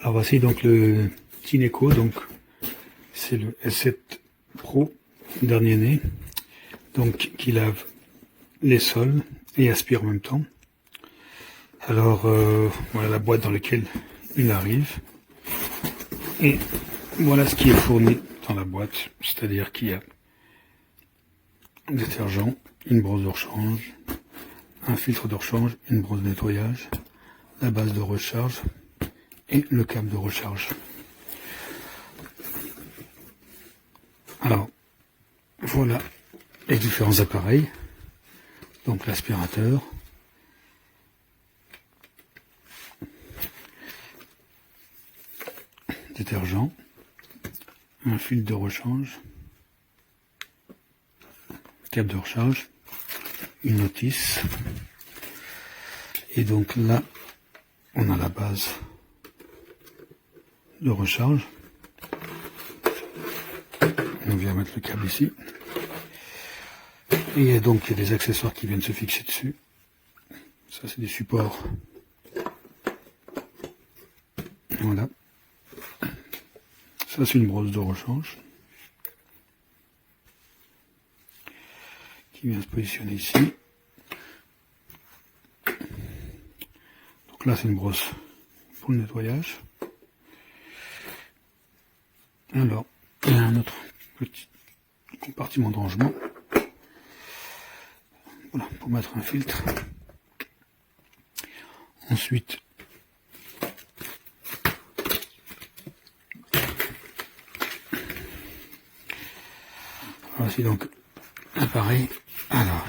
Alors voici donc le Tineco, donc c'est le S7 Pro, dernier né, donc qui lave les sols et aspire en même temps. Alors voilà la boîte dans laquelle il arrive, et voilà ce qui est fourni dans la boîte, c'est-à-dire qu'il y a un détergent, une brosse de rechange, un filtre de rechange, une brosse de nettoyage, la base de recharge et le câble de recharge. Alors voilà les différents appareils, donc l'aspirateur, détergent, un fil de rechange, câble de recharge, une notice, et donc là on a la base de recharge. On vient mettre le câble ici, et donc il y a des accessoires qui viennent se fixer dessus. Ça c'est des supports, voilà. Ça c'est une brosse de rechange qui vient se positionner ici. Donc là c'est une brosse pour le nettoyage. Alors il y a un autre petit compartiment de rangement, voilà, pour mettre un filtre. Ensuite voici donc l'appareil. Alors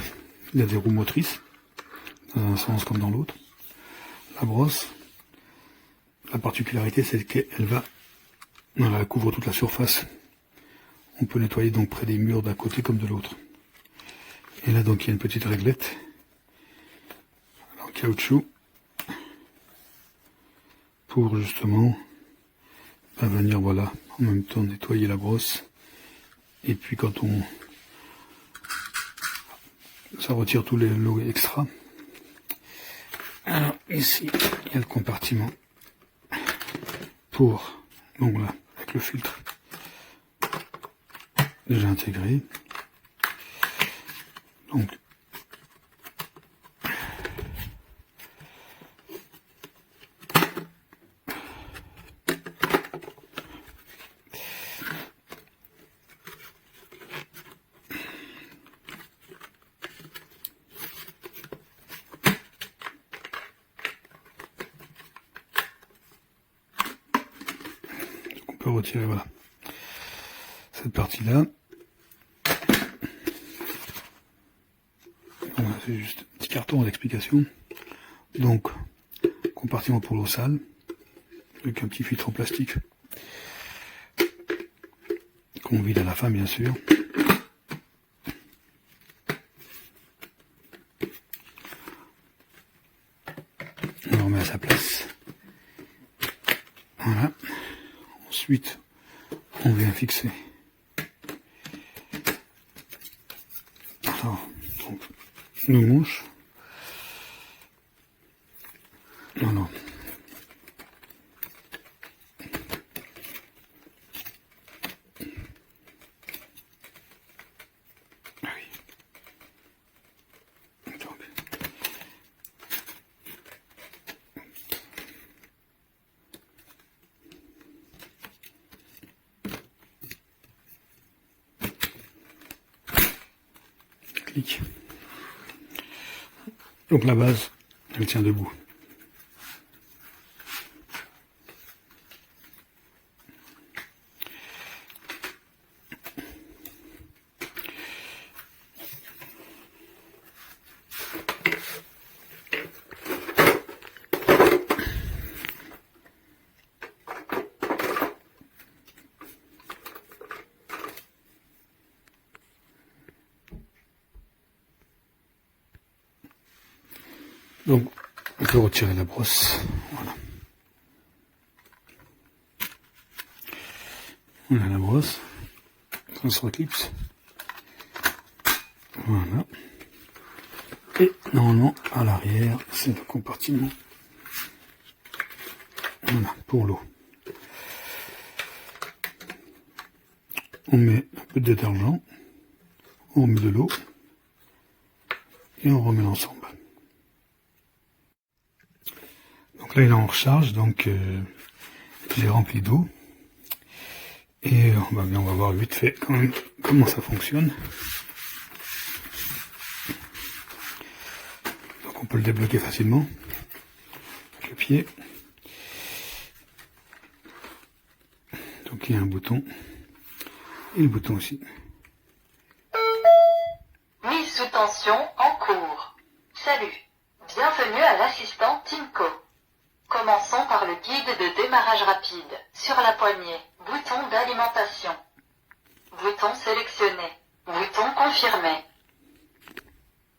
il y a des roues motrices dans un sens comme dans l'autre. La brosse, la particularité c'est qu'elle va, voilà, elle couvre toute la surface. On peut nettoyer donc près des murs d'un côté comme de l'autre. Et là donc il y a une petite réglette en caoutchouc pour justement venir, voilà, en même temps nettoyer la brosse. Et puis quand ça retire tous les lots extra. Alors ici il y a le compartiment pour, donc là avec le filtre déjà intégré. Donc on peut retirer, voilà, cette partie là. Voilà, c'est juste un petit carton d'explication. Donc compartiment pour l'eau sale avec un petit filtre en plastique qu'on vide à la fin bien sûr. On le remet à sa place. Voilà. Ensuite, on vient fixer. Alors, donc, nos manches. Alors, ah oui. Donc, clic. Donc la base, elle tient debout. Donc, on peut retirer la brosse. Voilà. On a la brosse. Ça se reclipse. Voilà. Et normalement, à l'arrière, c'est le compartiment. Voilà, pour l'eau. On met un peu de détergent, on met de l'eau et on remet l'ensemble. Donc là il est en recharge, donc j'ai rempli d'eau et on va voir vite fait quand même comment ça fonctionne. Donc on peut le débloquer facilement avec le pied. Donc il y a un bouton et le bouton aussi. Mise sous tension en cours. Salut, bienvenue à l'assistant Timco. Commençons par le guide de démarrage rapide. Sur la poignée, bouton d'alimentation. Bouton sélectionné. Bouton confirmé.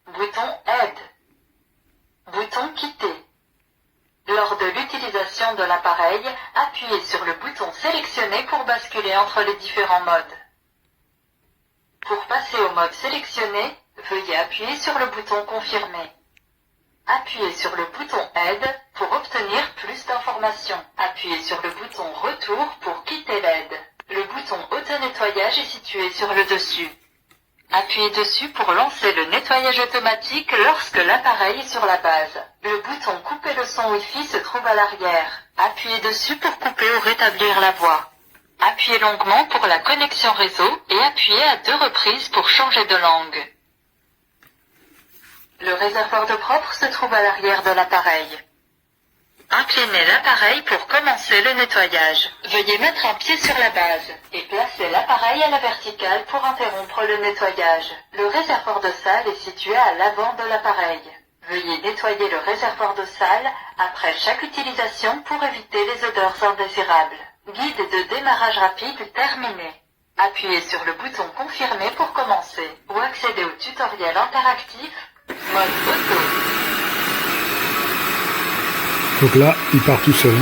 Bouton aide. Bouton quitter. Lors de l'utilisation de l'appareil, appuyez sur le bouton sélectionné pour basculer entre les différents modes. Pour passer au mode sélectionné, veuillez appuyer sur le bouton confirmé. Appuyez sur le bouton aide pour obtenir plus d'informations. Appuyez sur le bouton retour pour quitter l'aide. Le bouton auto-nettoyage est situé sur le dessus. Appuyez dessus pour lancer le nettoyage automatique lorsque l'appareil est sur la base. Le bouton couper le son Wi-Fi se trouve à l'arrière. Appuyez dessus pour couper ou rétablir la voix. Appuyez longuement pour la connexion réseau et appuyez à 2 reprises pour changer de langue. Le réservoir d'eau propre se trouve à l'arrière de l'appareil. Inclinez l'appareil pour commencer le nettoyage. Veuillez mettre un pied sur la base et placer l'appareil à la verticale pour interrompre le nettoyage. Le réservoir de sale est situé à l'avant de l'appareil. Veuillez nettoyer le réservoir de sale après chaque utilisation pour éviter les odeurs indésirables. Guide de démarrage rapide terminé. Appuyez sur le bouton confirmer pour commencer ou accéder au tutoriel interactif mode auto. Donc là, il part tout seul.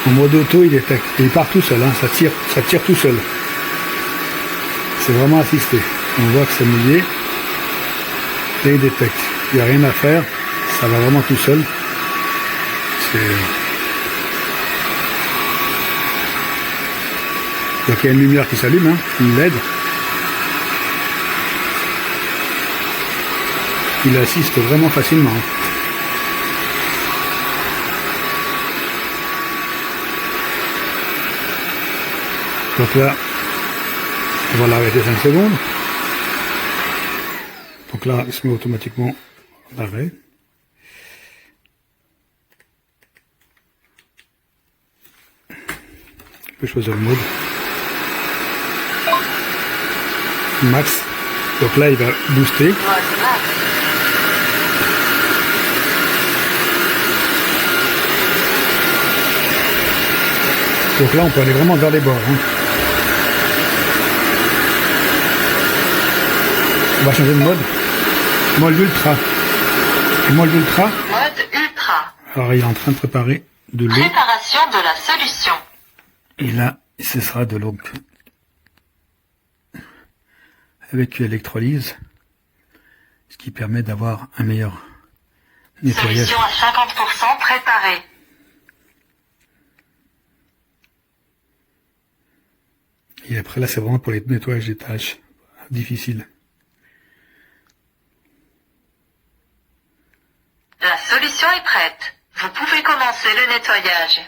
En mode auto, il part tout seul, ça tire tout seul. C'est vraiment assisté. On voit que c'est mouillé. Et il détecte. Il n'y a rien à faire. Ça va vraiment tout seul. Donc il y a une lumière qui s'allume, une LED. Il assiste vraiment facilement. Donc là, on va l'arrêter 5 secondes. Donc là, il se met automatiquement en arrêt. On peut choisir le mode. Max. Donc là, il va booster. Donc là, on peut aller vraiment vers les bords. On va changer de mode. Mode ultra. Mode ultra. Mode ultra. Alors, il est en train de préparer de l'eau. Préparation de la solution. Et là, ce sera de l'eau avec électrolyse, ce qui permet d'avoir un meilleur nettoyage. Solution à 50% préparée. Et après là, c'est vraiment pour les nettoyages des tâches difficiles. La solution est prête. Vous pouvez commencer le nettoyage.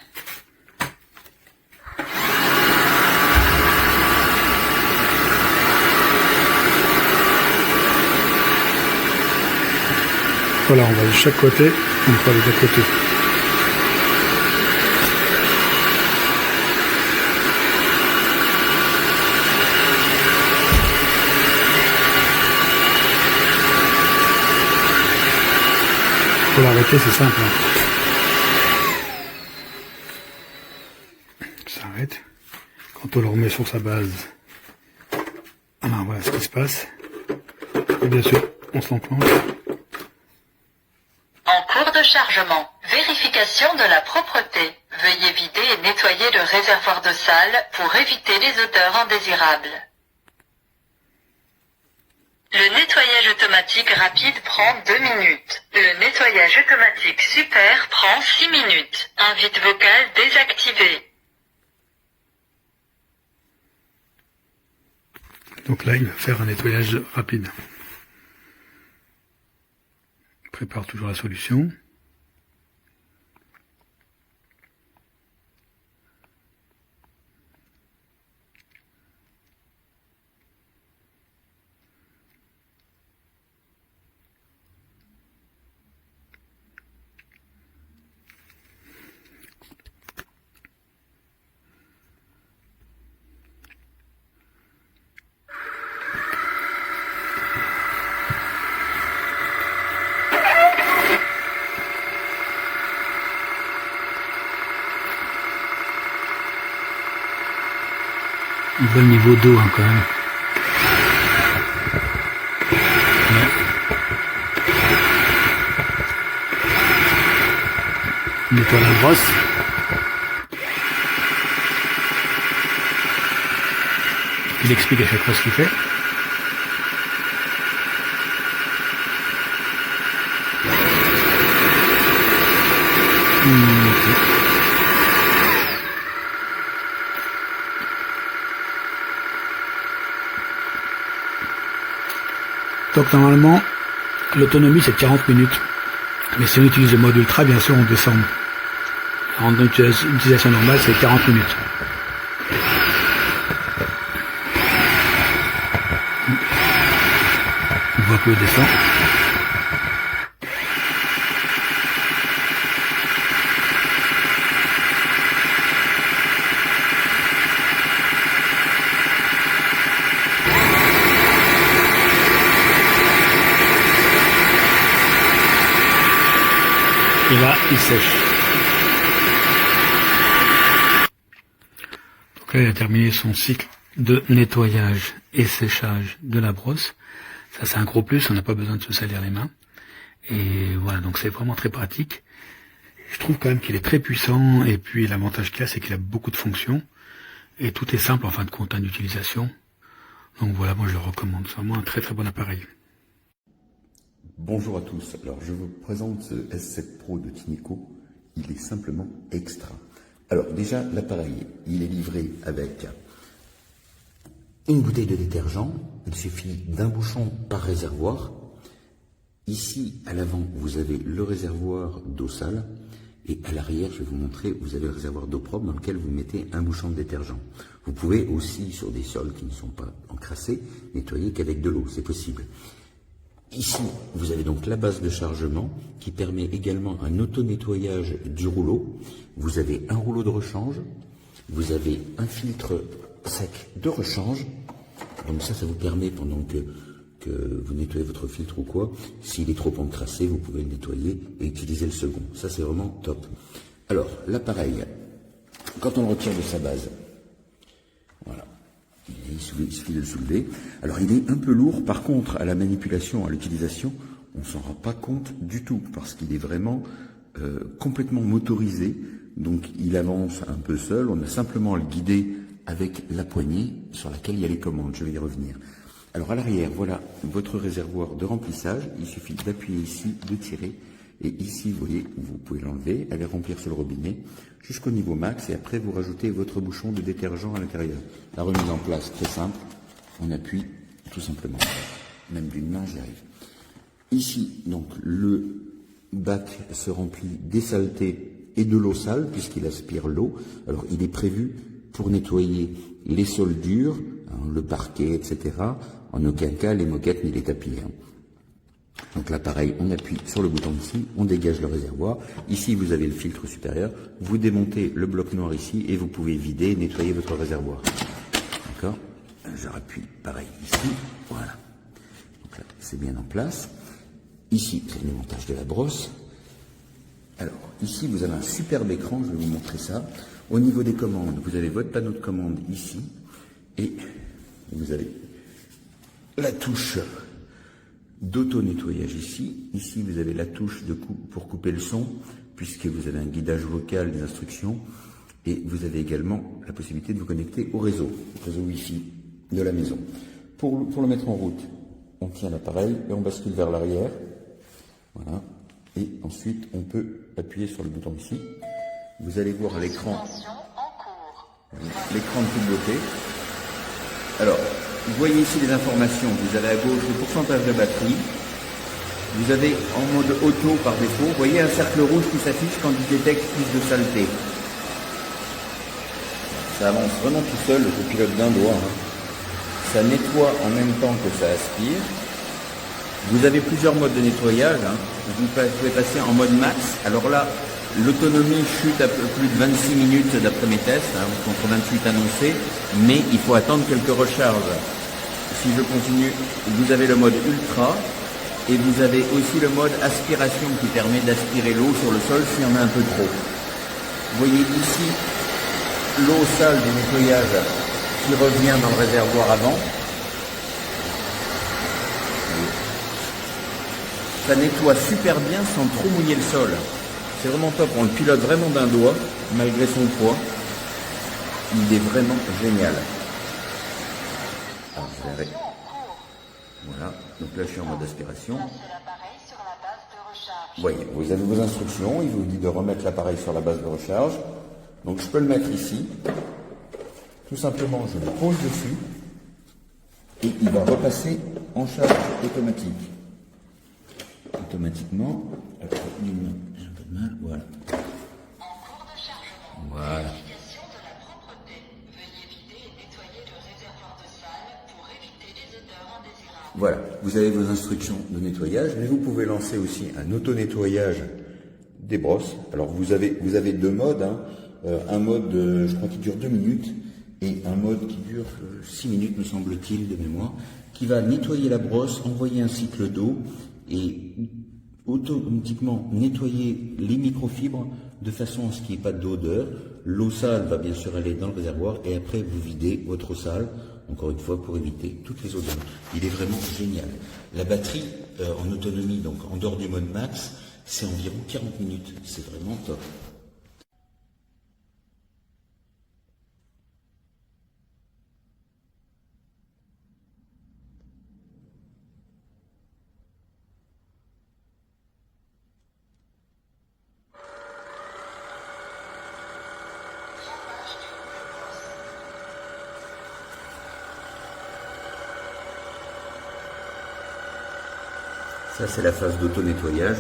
Voilà, on va de chaque côté, on peut aller de l'autre côté. Pour l'arrêter, c'est simple. Ça s'arrête. Quand on le remet sur sa base, alors voilà ce qui se passe. Et bien sûr, on s'enclenche. En cours de chargement, vérification de la propreté. Veuillez vider et nettoyer le réservoir de sale pour éviter les odeurs indésirables. Le nettoyage automatique rapide prend 2 minutes. Le nettoyage automatique super prend 6 minutes. Invite vocale désactivé. Donc là, il va faire un nettoyage rapide. Prépare toujours la solution. On voit le niveau d'eau hein, quand même. Ouais. On nettoie la brosse. Il explique à chaque fois ce qu'il fait. Donc normalement, l'autonomie c'est 40 minutes. Mais si on utilise le mode ultra, bien sûr on descend. En utilisation normale, c'est 40 minutes. On voit que l'eau descend. Et là, il sèche. Donc là, il a terminé son cycle de nettoyage et séchage de la brosse. Ça, c'est un gros plus, on n'a pas besoin de se salir les mains. Et voilà, donc c'est vraiment très pratique. Je trouve quand même qu'il est très puissant, et puis l'avantage qu'il a, c'est qu'il a beaucoup de fonctions. Et tout est simple en fin de compte d'utilisation. Donc voilà, moi je le recommande. C'est vraiment un très très bon appareil. Bonjour à tous, alors je vous présente ce S7 Pro de Tineco, il est simplement extra. Alors déjà l'appareil, il est livré avec une bouteille de détergent, il suffit d'un bouchon par réservoir. Ici à l'avant vous avez le réservoir d'eau sale et à l'arrière je vais vous montrer, vous avez le réservoir d'eau propre dans lequel vous mettez un bouchon de détergent. Vous pouvez aussi sur des sols qui ne sont pas encrassés nettoyer qu'avec de l'eau, c'est possible. Ici, vous avez donc la base de chargement qui permet également un auto-nettoyage du rouleau. Vous avez un rouleau de rechange, vous avez un filtre sec de rechange. Donc ça vous permet pendant que vous nettoyez votre filtre ou quoi, s'il est trop encrassé, vous pouvez le nettoyer et utiliser le second. Ça, c'est vraiment top. Alors, l'appareil, quand on le retire de sa base, voilà. Il suffit de le soulever. Alors il est un peu lourd, par contre à la manipulation, à l'utilisation, on ne s'en rend pas compte du tout, parce qu'il est vraiment complètement motorisé, donc il avance un peu seul, on a simplement à le guider avec la poignée sur laquelle il y a les commandes, je vais y revenir. Alors à l'arrière, voilà votre réservoir de remplissage, il suffit d'appuyer ici, de tirer, et ici vous voyez, vous pouvez l'enlever, aller remplir sur le robinet, jusqu'au niveau max, et après vous rajoutez votre bouchon de détergent à l'intérieur. La remise en place, très simple, on appuie tout simplement, même d'une main j'y arrive. Ici, donc, le bac se remplit des saletés et de l'eau sale, puisqu'il aspire l'eau. Alors il est prévu pour nettoyer les sols durs, hein, le parquet, etc. En aucun cas les moquettes ni les tapis. Hein. Donc là, pareil, on appuie sur le bouton ici, on dégage le réservoir. Ici, vous avez le filtre supérieur. Vous démontez le bloc noir ici et vous pouvez vider et nettoyer votre réservoir. D'accord? Je rappuie pareil ici. Voilà. Donc là, c'est bien en place. Ici, c'est le démontage de la brosse. Alors, ici, vous avez un superbe écran. Je vais vous montrer ça. Au niveau des commandes, vous avez votre panneau de commande ici. Et vous avez la touche d'auto-nettoyage ici. Ici, vous avez la touche pour couper le son, puisque vous avez un guidage vocal des instructions. Et vous avez également la possibilité de vous connecter au réseau Wi-Fi de la maison. Pour le mettre en route, on tient l'appareil et on bascule vers l'arrière. Voilà. Et ensuite, on peut appuyer sur le bouton ici. Vous allez voir à l'écran l'écran de toute beauté. Alors, vous voyez ici les informations. Vous avez à gauche le pourcentage de batterie. Vous avez en mode auto par défaut. Vous voyez un cercle rouge qui s'affiche quand il détecte plus de saleté. Ça avance vraiment tout seul, je pilote d'un doigt. Ça nettoie en même temps que ça aspire. Vous avez plusieurs modes de nettoyage. Vous pouvez passer en mode max. Alors là, l'autonomie chute à plus de 26 minutes d'après mes tests, contre 28 annoncés, mais il faut attendre quelques recharges. Si je continue, vous avez le mode ultra et vous avez aussi le mode aspiration qui permet d'aspirer l'eau sur le sol s'il y en a un peu trop. Vous voyez ici l'eau sale du nettoyage qui revient dans le réservoir avant. Ça nettoie super bien sans trop mouiller le sol. C'est vraiment top, on le pilote vraiment d'un doigt, malgré son poids. Il est vraiment génial. Alors, voilà, donc là je suis en mode aspiration. Voyez, vous avez vos instructions, il vous dit de remettre l'appareil sur la base de recharge. Donc je peux le mettre ici. Tout simplement, je le pose dessus et il va repasser en charge automatique. Automatiquement, j'ai un peu de mal, voilà. Voilà. Voilà, vous avez vos instructions de nettoyage, mais vous pouvez lancer aussi un auto-nettoyage des brosses. Alors vous avez deux modes, un mode je crois qui dure 2 minutes et un mode qui dure 6 minutes me semble-t-il de mémoire, qui va nettoyer la brosse, envoyer un cycle d'eau et automatiquement nettoyer les microfibres de façon à ce qu'il n'y ait pas d'odeur. L'eau sale va bien sûr aller dans le réservoir et après vous videz votre eau sale, encore une fois pour éviter toutes les odeurs. Il est vraiment génial. La batterie en autonomie, donc en dehors du mode max, c'est environ 40 minutes. C'est vraiment top. Ça, c'est la phase d'auto-nettoyage.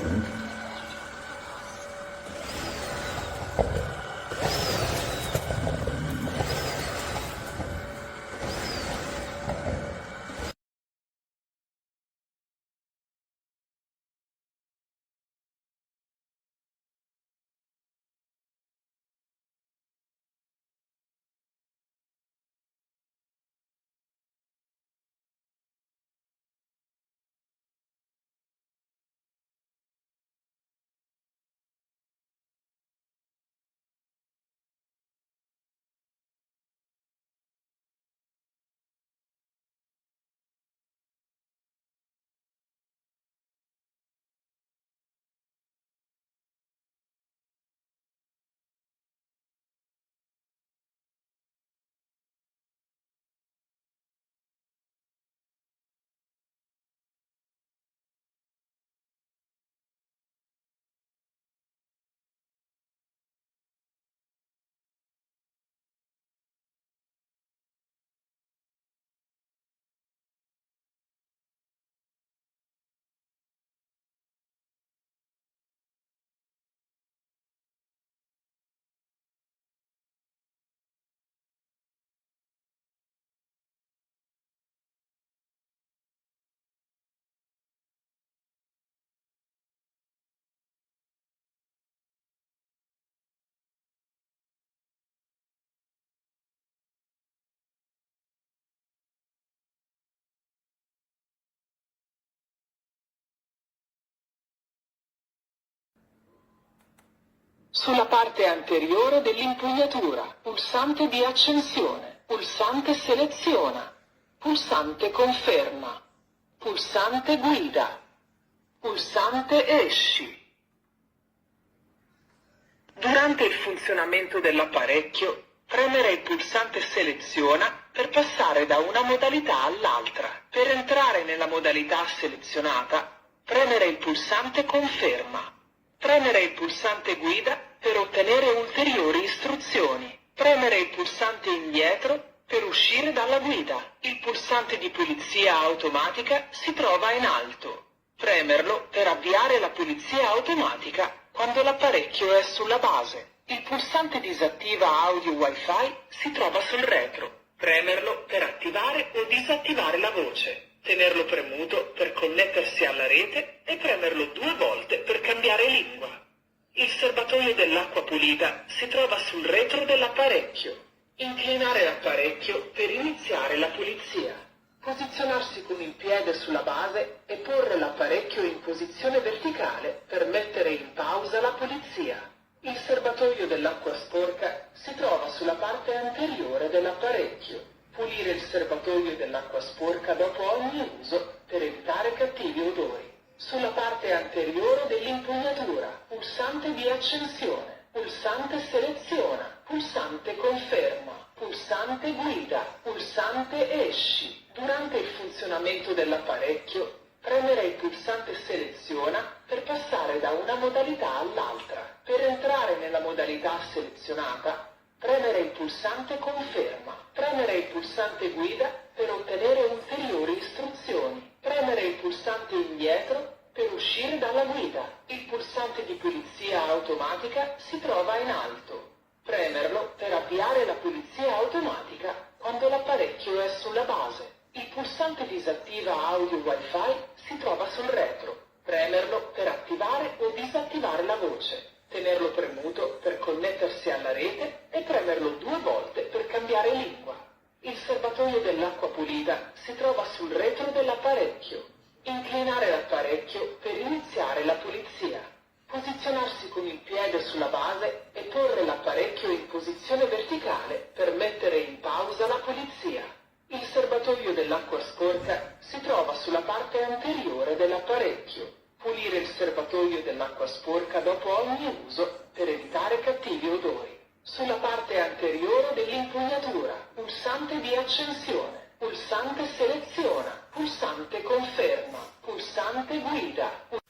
Sulla parte anteriore dell'impugnatura, pulsante di accensione, pulsante seleziona, pulsante conferma, pulsante guida, pulsante esci. Durante il funzionamento dell'apparecchio, premere il pulsante seleziona per passare da una modalità all'altra. Per entrare nella modalità selezionata, premere il pulsante conferma. Premere il pulsante guida per ottenere ulteriori istruzioni. Premere il pulsante indietro per uscire dalla guida. Il pulsante di pulizia automatica si trova in alto. Premerlo per avviare la pulizia automatica quando l'apparecchio è sulla base. Il pulsante disattiva audio Wi-Fi si trova sul retro. Premerlo per attivare o disattivare la voce. Tenerlo premuto per connettersi alla rete e premerlo 2 volte per cambiare lingua. Il serbatoio dell'acqua pulita si trova sul retro dell'apparecchio. Inclinare l'apparecchio per iniziare la pulizia. Posizionarsi con il piede sulla base e porre l'apparecchio in posizione verticale per mettere in pausa la pulizia. Il serbatoio dell'acqua sporca si trova sulla parte anteriore dell'apparecchio. Pulire il serbatoio dell'acqua sporca dopo ogni uso per evitare cattivi odori. Sulla parte anteriore dell'impugnatura, pulsante di accensione, pulsante seleziona, pulsante conferma, pulsante guida, pulsante esci. Durante il funzionamento dell'apparecchio, premere il pulsante seleziona per passare da una modalità all'altra. Per entrare nella modalità selezionata, premere il pulsante conferma. Premere il pulsante guida per ottenere ulteriori istruzioni. Premere il pulsante indietro per uscire dalla guida. Il pulsante di pulizia automatica si trova in alto. Premerlo per avviare la pulizia automatica quando l'apparecchio è sulla base. Il pulsante disattiva audio Wi-Fi si trova sul retro. Premerlo per attivare o disattivare la voce. Tenerlo premuto per connettersi alla rete e premerlo 2 volte per cambiare lingua. Il serbatoio dell'acqua pulita si trova sul retro dell'apparecchio. Inclinare l'apparecchio per iniziare la pulizia. Posizionarsi con il piede sulla base e porre l'apparecchio in posizione verticale per mettere in pausa la pulizia. Il serbatoio dell'acqua sporca si trova sulla parte anteriore dell'apparecchio. Pulire il serbatoio dell'acqua sporca dopo ogni uso per evitare cattivi odori. Sulla parte anteriore dell'impugnatura, pulsante di accensione, pulsante seleziona, pulsante conferma, pulsante guida.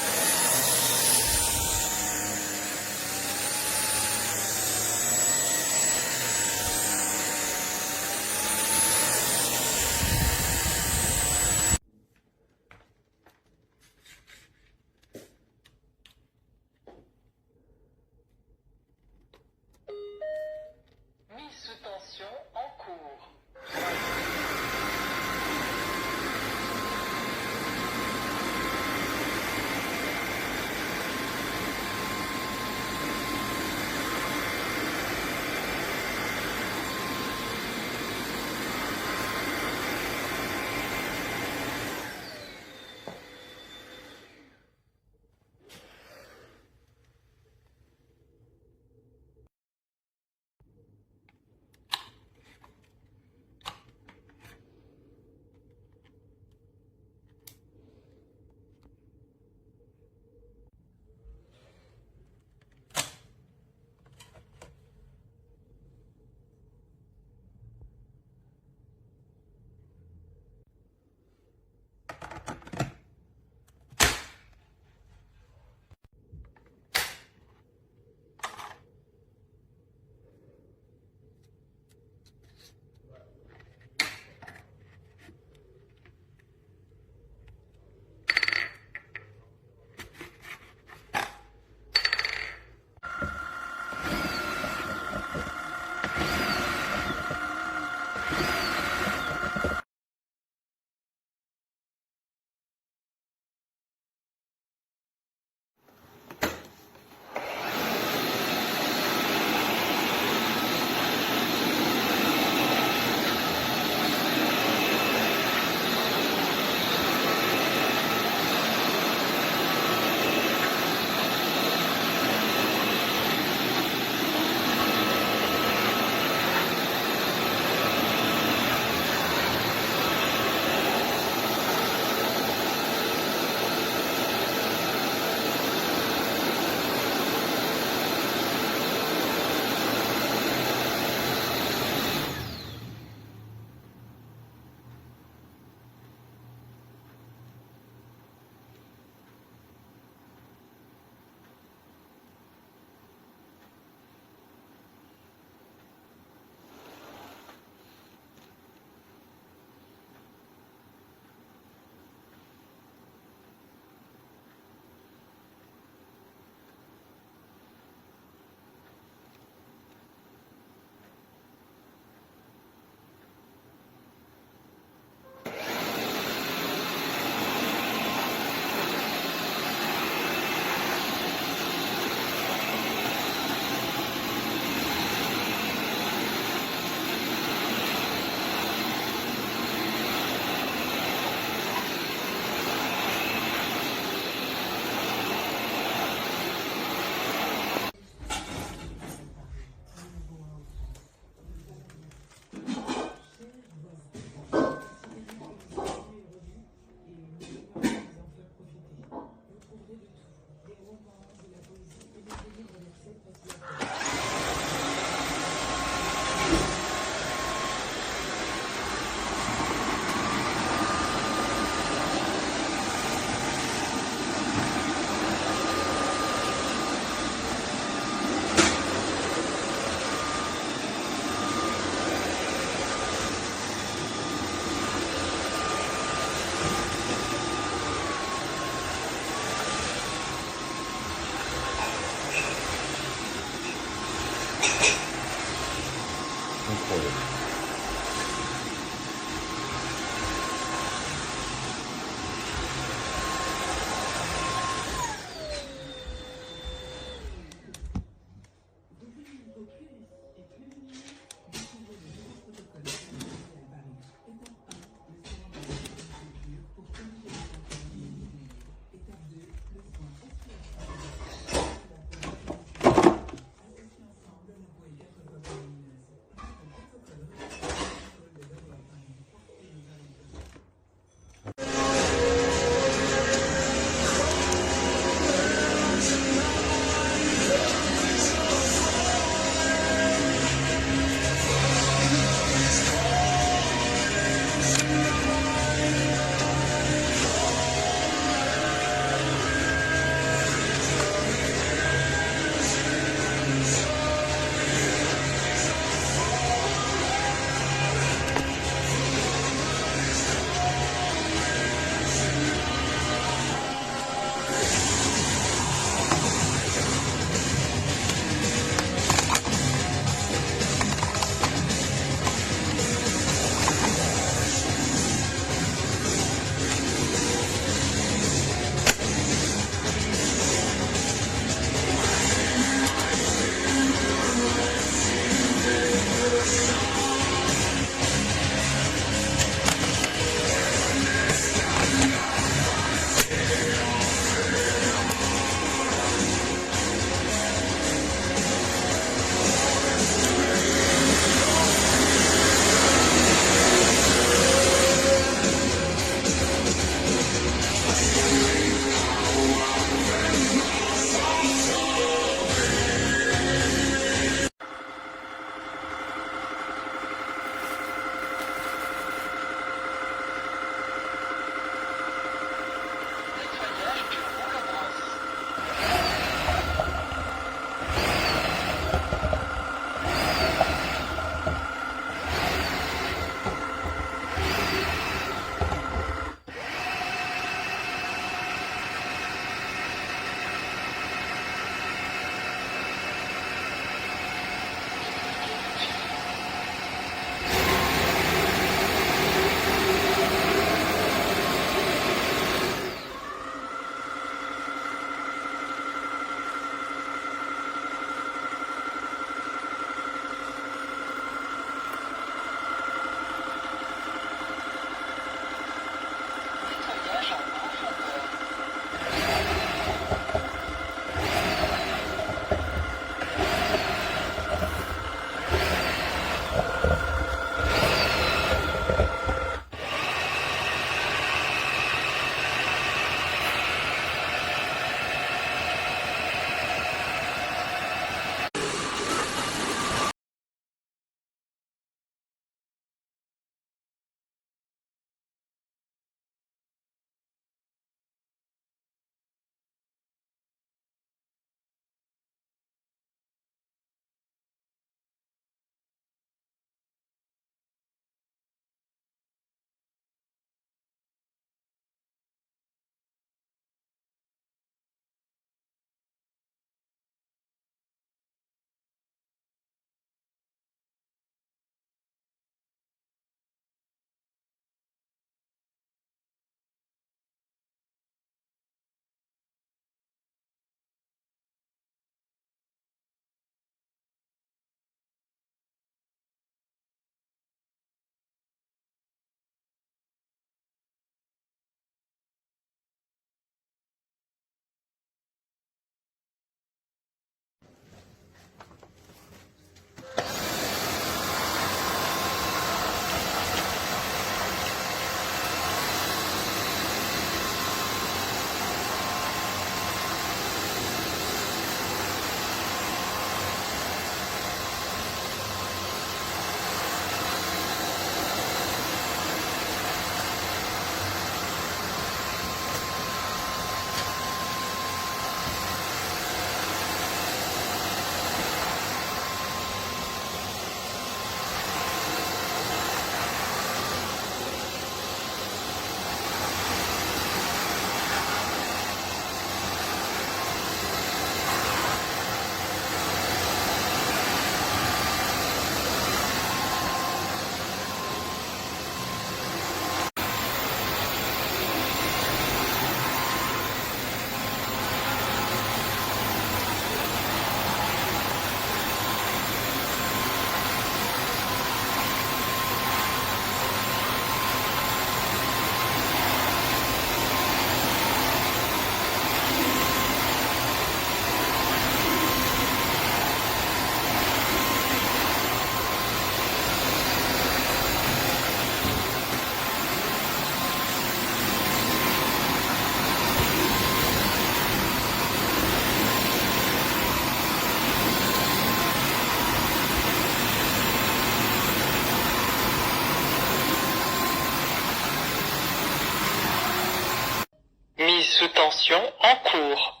sous tension en cours.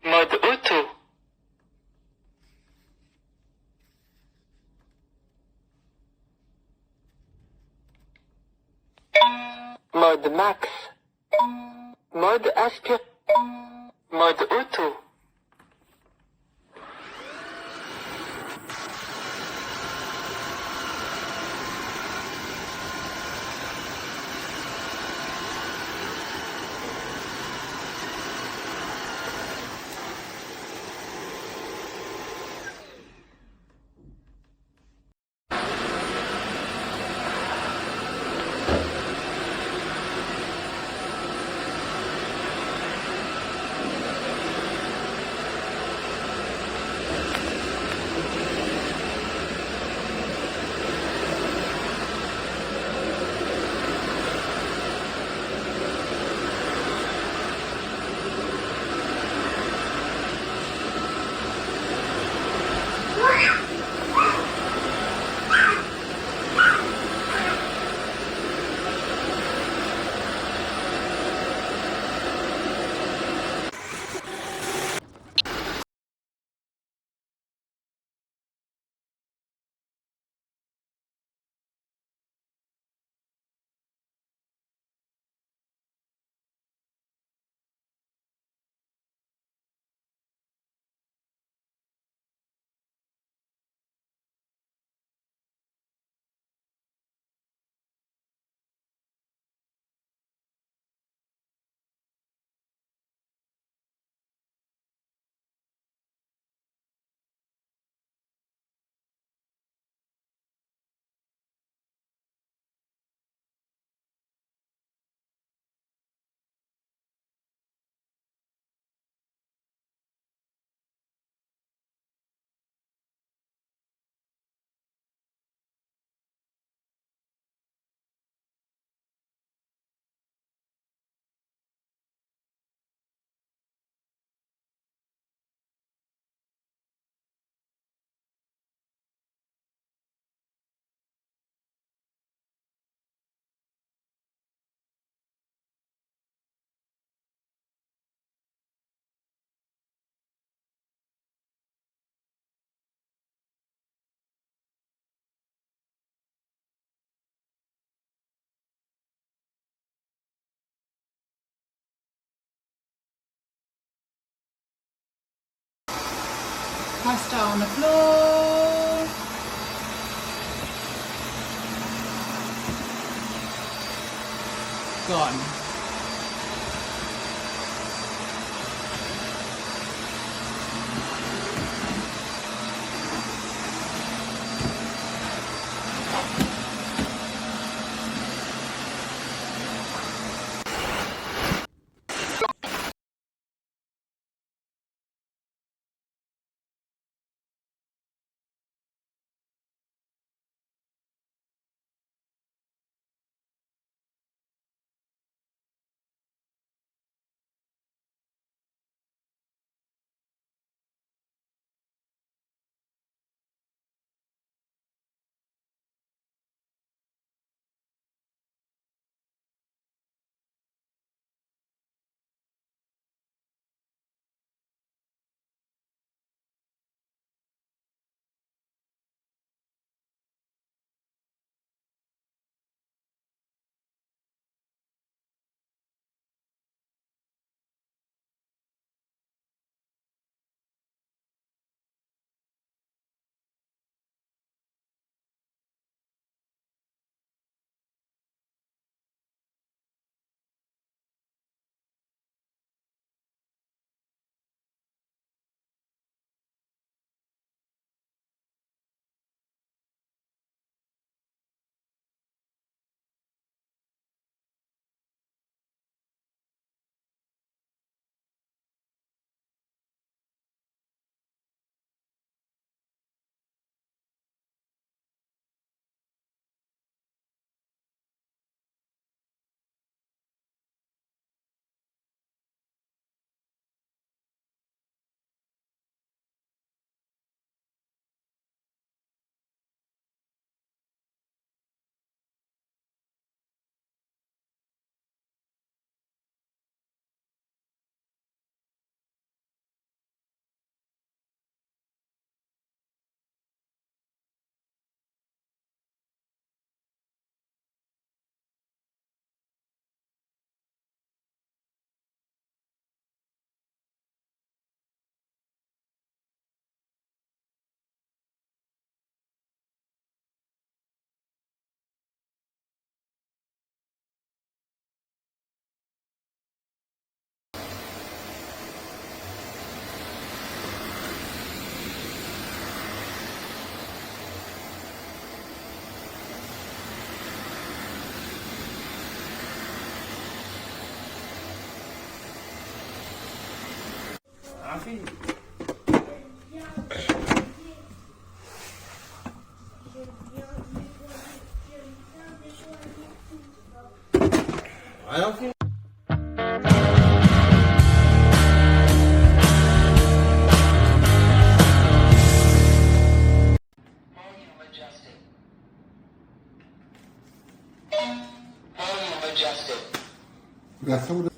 Mode auto. Mode max. Mode aspire. Mode auto. Pasta on the floor. Gone. Volume adjusted. Volume adjusted. Gasta